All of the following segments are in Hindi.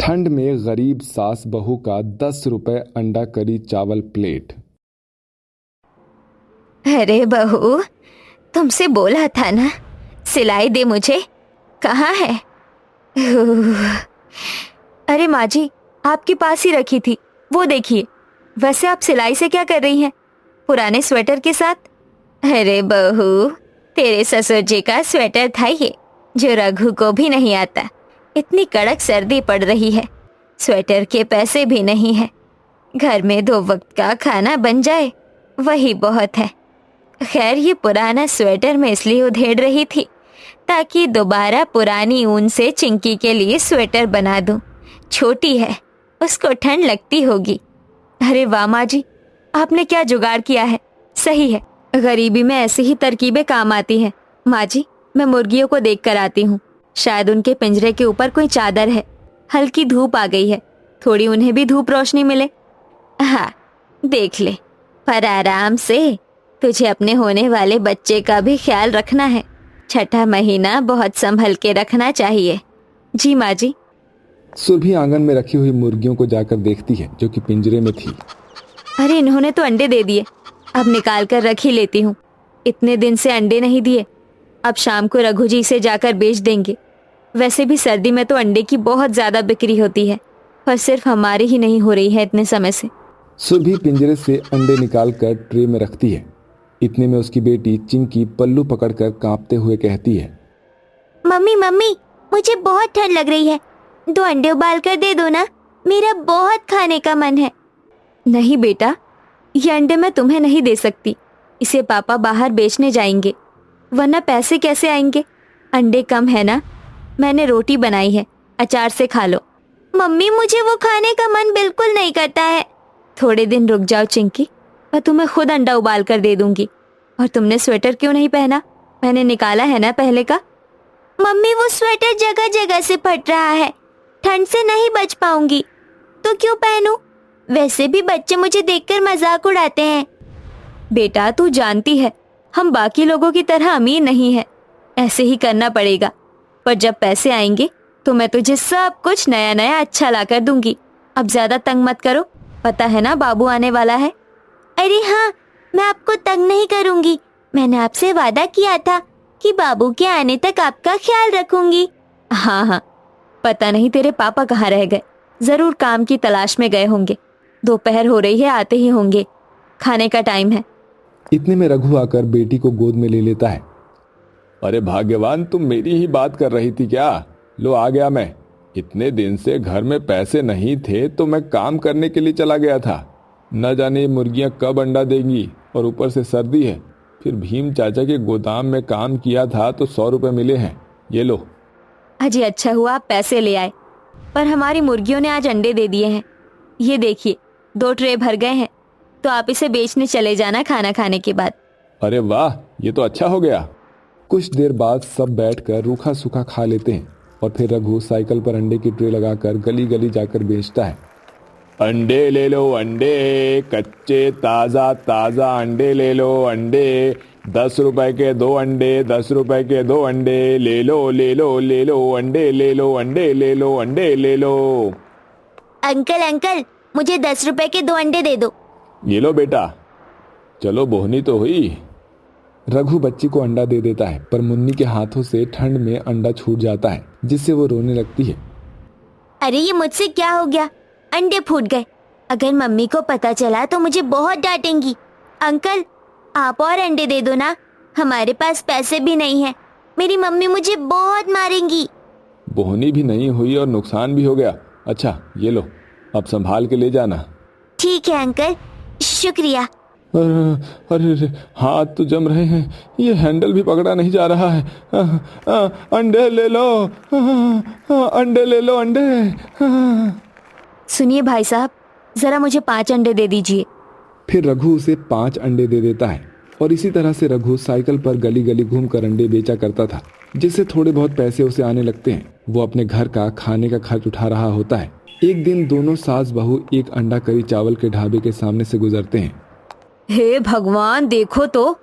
ठंड में गरीब सास बहू का 10 रुपए अंडा करी चावल प्लेट। अरे बहू, तुमसे बोला था ना सिलाई दे मुझे, कहाँ है? अरे माँ जी, आपके पास ही रखी थी, वो देखिए। वैसे आप सिलाई से क्या कर रही हैं? पुराने स्वेटर के साथ? अरे बहू, तेरे ससुर जी का स्वेटर था ये, जो रघु को भी नहीं आता। इतनी कड़क सर्दी पड़ रही है, स्वेटर के पैसे भी नहीं है। घर में 2 वक्त का खाना बन जाए वही बहुत है। खैर, ये पुराना स्वेटर मैं इसलिए उधेड़ रही थी ताकि दोबारा पुरानी ऊन से चिंकी के लिए स्वेटर बना दूं। छोटी है, उसको ठंड लगती होगी। अरे वाह माँ जी, आपने क्या जुगाड़ किया है। सही है, गरीबी में ऐसी ही तरकीबें काम आती हैं। माँ जी, मैं मुर्गियों को देख कर आती हूँ। शायद उनके पिंजरे के ऊपर कोई चादर है। हल्की धूप आ गई है, थोड़ी उन्हें भी धूप रोशनी मिले। हाँ, देख ले, पर आराम से। तुझे अपने होने वाले बच्चे का भी ख्याल रखना है। 6ठा महीना बहुत संभल के रखना चाहिए। जी माँ जी। सुरभि आंगन में रखी हुई मुर्गियों को जाकर देखती है जो कि पिंजरे में थी। अरे, इन्होंने तो अंडे दे दिए, अब निकाल कर रख ही लेती हूँ। इतने दिन से अंडे नहीं दिए, अब शाम को रघु जी से जाकर बेच देंगे। वैसे भी सर्दी में तो अंडे की बहुत ज्यादा बिक्री होती है, पर सिर्फ हमारी ही नहीं हो रही है इतने समय से। सुरभि पिंजरे से अंडे निकालकर ट्रे में रखती है। इतने में उसकी बेटी चिंकी पल्लू पकड़कर कांपते हुए कहती है, मम्मी मम्मी, मुझे बहुत ठंड लग रही है, 2 अंडे उबाल कर दे दो ना, मेरा बहुत खाने का मन है। नहीं बेटा, ये अंडे मैं तुम्हें नहीं दे सकती। इसे पापा बाहर बेचने जाएंगे, वरना पैसे कैसे आएंगे? अंडे कम है ना, मैंने रोटी बनाई है, अचार से खा लो। मम्मी, मुझे वो खाने का मन बिल्कुल नहीं करता है। थोड़े दिन रुक जाओ चिंकी, मैं तुम्हें खुद अंडा उबाल कर दे दूंगी। और तुमने स्वेटर क्यों नहीं पहना? मैंने निकाला है ना पहले का। मम्मी, वो स्वेटर जगह जगह से फट रहा है, ठंड से नहीं बच पाऊंगी, तो क्यों पहनूं? वैसे भी बच्चे मुझे देखकर मजाक उड़ाते हैं। बेटा, तू जानती है हम बाकी लोगों की तरह अमीर नहीं है, ऐसे ही करना पड़ेगा। पर जब पैसे आएंगे तो मैं तुझे सब कुछ नया नया अच्छा ला कर दूंगी। अब ज्यादा तंग मत करो, पता है ना बाबू आने वाला है। अरे हाँ, मैं आपको तंग नहीं करूंगी। मैंने आपसे वादा किया था कि बाबू के आने तक आपका ख्याल रखूंगी। हाँ हाँ, पता नहीं तेरे पापा कहाँ रह गए, जरूर काम की तलाश में गए होंगे। दोपहर हो रही है, आते ही होंगे, खाने का टाइम है। इतने में रघु आकर बेटी को गोद में ले लेता है। अरे भाग्यवान, तुम मेरी ही बात कर रही थी क्या? लो, आ गया मैं। इतने दिन से घर में पैसे नहीं थे तो मैं काम करने के लिए चला गया था। न जाने ये मुर्गियां कब अंडा देंगी, और ऊपर से सर्दी है। फिर भीम चाचा के गोदाम में काम किया था तो 100 रुपए मिले हैं, ये लो। अजी, अच्छा हुआ आप पैसे ले आए, पर हमारी मुर्गियों ने आज अंडे दे दिए हैं। ये देखिए, 2 ट्रे भर गए हैं, तो आप इसे बेचने चले जाना खाना खाने के बाद। अरे वाह, ये तो अच्छा हो गया। कुछ देर बाद सब बैठकर रूखा सूखा खा लेते हैं और फिर रघु साइकिल पर अंडे की ट्रे लगाकर गली गली जाकर बेचता है। अंडे ले लो अंडे, कच्चे ताज़ा ताज़ा अंडे ले लो अंडे, 10 रुपए के 2 अंडे, 10 रुपए के 2 अंडे, ले लो ले लो ले लो अंडे, ले लो अंडे, ले लो अंडे, ले लो। अंकल अंकल, मुझे 10 रुपए के 2 अंडे दे दो। ये लो बेटा, चलो बोहनी तो हुई। रघु बच्ची को अंडा दे देता है, पर मुन्नी के हाथों से ठंड में अंडा छूट जाता है, जिससे वो रोने लगती है। अरे, ये मुझसे क्या हो गया, अंडे फूट गए। अगर मम्मी को पता चला तो मुझे बहुत डांटेंगी। अंकल, आप और अंडे दे दो ना, हमारे पास पैसे भी नहीं है, मेरी मम्मी मुझे बहुत मारेंगी। बोहनी भी नहीं हुई और नुकसान भी हो गया। अच्छा, ये लो, अब संभाल के ले जाना। ठीक है अंकल, शुक्रिया। अरे हाथ तो जम रहे हैं, ये हैंडल भी पकड़ा नहीं जा रहा है। अंडे ले लो, अंडे ले लो अंडे। सुनिए भाई साहब, जरा मुझे 5 अंडे दे दीजिए। फिर रघु उसे 5 अंडे दे देता है और इसी तरह से रघु साइकिल पर गली गली घूमकर अंडे बेचा करता था, जिससे थोड़े बहुत पैसे उसे आने लगते हैं। वो अपने घर का खाने का खर्च उठा रहा होता है। एक दिन दोनों सास बहू एक अंडा करी चावल के ढाबे के सामने से गुजरते हैं। हे भगवान, देखो तो,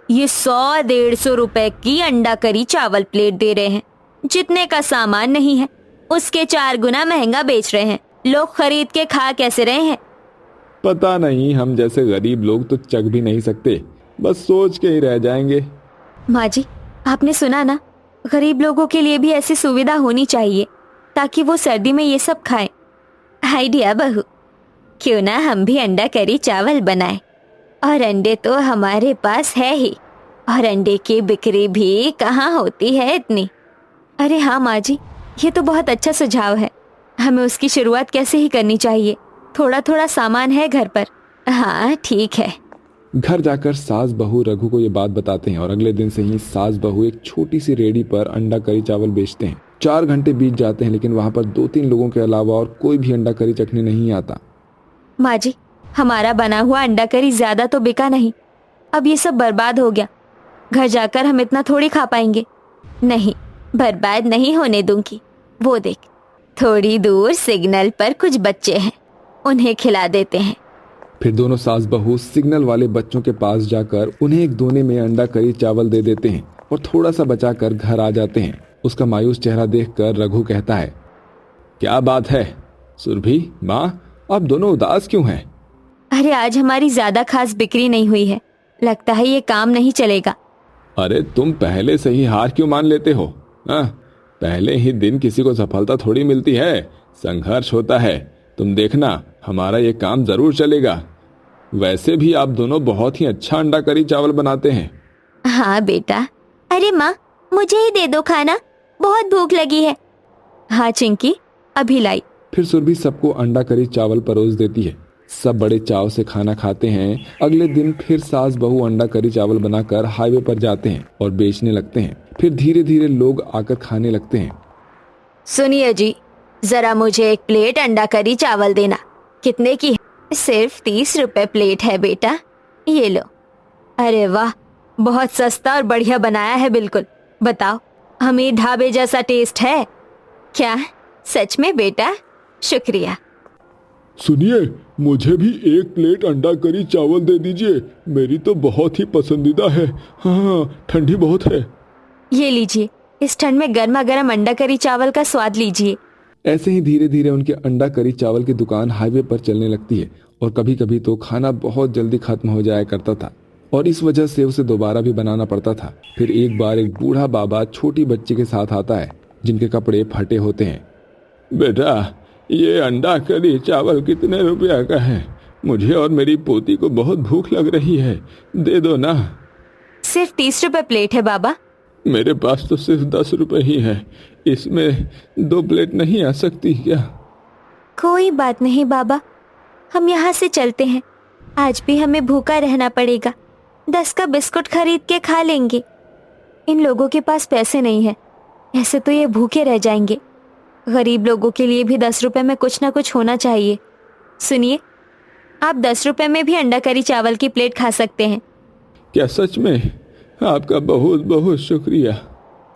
ये 100-150 रुपए की अंडा करी चावल प्लेट दे रहे हैं, जितने का सामान नहीं है। उसके 4 गुना महंगा बेच रहे हैं। लोग खरीद के खा कैसे रहे हैं? पता नहीं, हम जैसे गरीब लोग तो चख भी नहीं सकते, बस सोच के ही रह जाएंगे। माँ जी, आपने सुना ना, गरीब लोगों के लिए भी ऐसी सुविधा होनी चाहिए ताकि वो सर्दी में ये सब खाएं। आइडिया बहू, क्यों ना हम भी अंडा करी चावल बनाएं? और अंडे तो हमारे पास है ही, और अंडे की बिक्री भी कहाँ होती है इतनी। अरे हाँ माँ जी, ये तो बहुत अच्छा सुझाव है। हमें उसकी शुरुआत कैसे ही करनी चाहिए। थोड़ा थोड़ा सामान है घर पर। हाँ ठीक है। घर जाकर सास बहू रघु को ये बात बताते हैं और अगले दिन से ही सास बहू एक छोटी सी रेडी पर अंडा करी चावल बेचते हैं। 4 घंटे बीत जाते हैं, लेकिन वहाँ पर 2-3 लोगों के अलावा और कोई भी अंडा करी चखने नहीं आता। माँ जी, हमारा बना हुआ अंडा करी ज्यादा तो बिका नहीं, अब ये सब बर्बाद हो गया। घर जाकर हम इतना थोड़ी खा पाएंगे। नहीं, बर्बाद नहीं होने दूंगी। वो देख, थोड़ी दूर सिग्नल पर कुछ बच्चे हैं, उन्हें खिला देते हैं। फिर दोनों सास बहू सिग्नल वाले बच्चों के पास जाकर उन्हें एक दोने में अंडा करी चावल दे देते हैं और थोड़ा सा बचाकर घर आ जाते हैं। उसका मायूस चेहरा देखकर रघु कहता है, क्या बात है सुरभि माँ, आप दोनों उदास क्यों हैं? अरे आज हमारी ज्यादा खास बिक्री नहीं हुई है, लगता है ये काम नहीं चलेगा। अरे तुम पहले से ही हार क्यों मान लेते हो? पहले ही दिन किसी को सफलता थोड़ी मिलती है, संघर्ष होता है। तुम देखना, हमारा ये काम जरूर चलेगा। वैसे भी आप दोनों बहुत ही अच्छा अंडा करी चावल बनाते हैं। हाँ बेटा। अरे माँ, मुझे ही दे दो खाना, बहुत भूख लगी है। हाँ चिंकी, अभी लाई। फिर सुरभि सबको अंडा करी चावल परोस देती है। सब बड़े चाव से खाना खाते हैं। अगले दिन फिर सास बहू अंडा करी चावल बनाकर हाईवे पर जाते हैं और बेचने लगते हैं। फिर धीरे धीरे लोग आकर खाने लगते हैं। सुनिए जी, जरा मुझे एक प्लेट अंडा करी चावल देना। कितने की है? सिर्फ 30 रुपए प्लेट है बेटा, ये लो। अरे वाह, बहुत सस्ता और बढ़िया बनाया है बिल्कुल। बताओ, अमीर ढाबे जैसा टेस्ट है क्या? सच में बेटा, शुक्रिया। सुनिए, मुझे भी 1 प्लेट अंडा करी चावल दे दीजिए, मेरी तो बहुत ही पसंदीदा है। हाँ, ठंडी बहुत है। ये लीजिए, इस ठंड में गर्मा गर्म अंडा करी चावल का स्वाद लीजिए। ऐसे ही धीरे धीरे उनके अंडा करी चावल की दुकान हाईवे पर चलने लगती है और कभी कभी तो खाना बहुत जल्दी खत्म हो जाया करता था और इस वजह से उसे दोबारा भी बनाना पड़ता था। फिर एक बार एक बूढ़ा बाबा छोटी बच्ची के साथ आता है जिनके कपड़े फटे होते हैं। बेटा, ये अंडा करी चावल कितने रुपया का है? मुझे और मेरी पोती को बहुत भूख लग रही है, दे दो ना। सिर्फ 30 रुपए प्लेट है बाबा। मेरे पास तो सिर्फ 10 रुपए ही है, इसमें 2 प्लेट नहीं आ सकती क्या? कोई बात नहीं बाबा, हम यहाँ से चलते हैं। आज भी हमें भूखा रहना पड़ेगा। 10 का बिस्कुट खरीद के खा लेंगे। इन लोगों के पास पैसे नहीं है, ऐसे तो ये भूखे रह जाएंगे। गरीब लोगों के लिए भी 10 रुपए में कुछ ना कुछ होना चाहिए। सुनिए, आप 10 रुपए में भी अंडा करी चावल की प्लेट खा सकते हैं। क्या सच में? आपका बहुत बहुत शुक्रिया।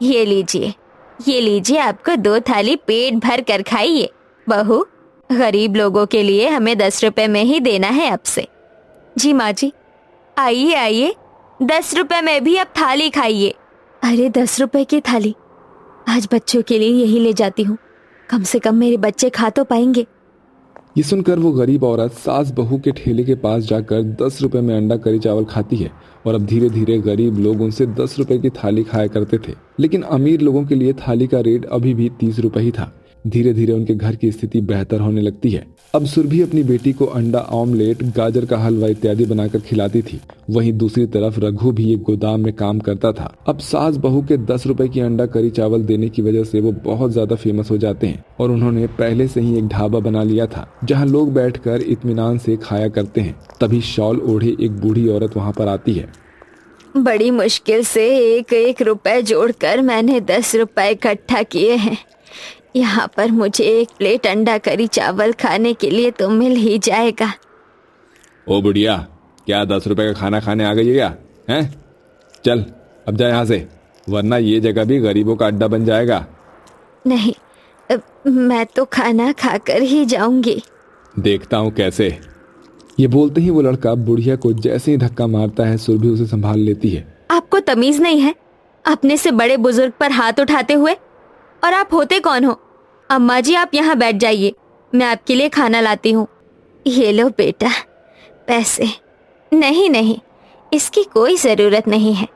ये लीजिए, आपको 2 थाली पेट भर कर खाइए। बहू, गरीब लोगों के लिए हमें 10 रुपए में ही देना है अब से। जी माँ जी। आइए आइए, 10 रुपए में भी अब थाली खाइए। अरे 10 रुपए की थाली, आज बच्चों के लिए यही ले जाती हूँ, कम से कम मेरे बच्चे खा तो पाएंगे। ये सुनकर वो गरीब औरत सास बहू के ठेले के पास जाकर 10 रुपए में अंडा करी चावल खाती है और अब धीरे धीरे गरीब लोग उनसे 10 रुपए की थाली खाया करते थे, लेकिन अमीर लोगों के लिए थाली का रेट अभी भी 30 रुपए ही था। धीरे धीरे उनके घर की स्थिति बेहतर होने लगती है। अब सुरभि अपनी बेटी को अंडा ऑमलेट, गाजर का हलवा इत्यादि बनाकर खिलाती थी। वहीं दूसरी तरफ रघु भी एक गोदाम में काम करता था। अब सास बहू के 10 रुपए की अंडा करी चावल देने की वजह से वो बहुत ज्यादा फेमस हो जाते हैं और उन्होंने पहले से ही एक ढाबा बना लिया था जहाँ लोग बैठकर इत्मीनान से खाया करते हैं। तभी शॉल ओढ़े एक बूढ़ी औरत वहाँ पर आती है। बड़ी मुश्किल से 1-1 रुपए जोड़कर मैंने 10 रुपए इकट्ठा किए हैं। यहाँ पर मुझे 1 प्लेट अंडा करी चावल खाने के लिए तो मिल ही जाएगा। ओ बुढ़िया, क्या 10 रुपए का खाना खाने आ गई है क्या? हैं? चल अब जा यहाँ से, वरना ये जगह भी गरीबों का अड्डा बन जाएगा। नहीं, मैं तो खाना खाकर ही जाऊंगी। देखता हूँ कैसे। ये बोलते ही वो लड़का बुढ़िया को जैसे ही धक्का मारता है, सुरभि उसे संभाल लेती है। आपको तमीज नहीं है अपने से बड़े बुजुर्ग पर हाथ उठाते हुए? और आप होते कौन हो? अम्मा जी आप यहाँ बैठ जाइए, मैं आपके लिए खाना लाती हूँ। ये लो बेटा पैसे। नहीं नहीं, इसकी कोई ज़रूरत नहीं है।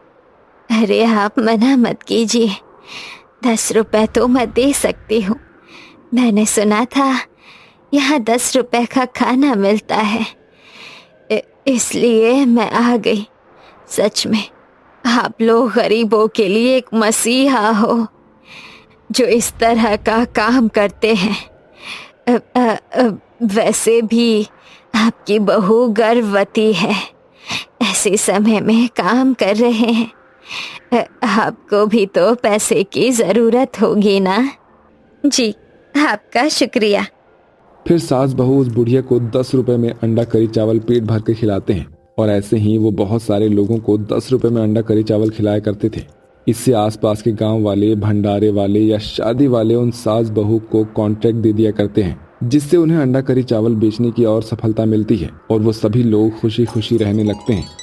अरे आप मना मत कीजिए, 10 रुपए तो मैं दे सकती हूँ। मैंने सुना था यहाँ 10 रुपए का खाना मिलता है, इसलिए मैं आ गई। सच में आप लोग गरीबों के लिए एक मसीहा हो जो इस तरह का काम करते हैं। वैसे भी आपकी बहू गर्भवती है, ऐसे समय में काम कर रहे हैं। आपको भी तो पैसे की ज़रूरत होगी ना। जी आपका शुक्रिया। फिर सास बहू उस बुढ़िया को 10 रुपए में अंडा करी चावल पेट भर के खिलाते हैं और ऐसे ही वो बहुत सारे लोगों को 10 रुपए में अंडा करी चावल खिलाया करते थे। इससे आसपास के गांव वाले, भंडारे वाले या शादी वाले उन सास बहू को कॉन्ट्रैक्ट दे दिया करते हैं, जिससे उन्हें अंडा करी चावल बेचने की और सफलता मिलती है और वो सभी लोग खुशी खुशी रहने लगते हैं।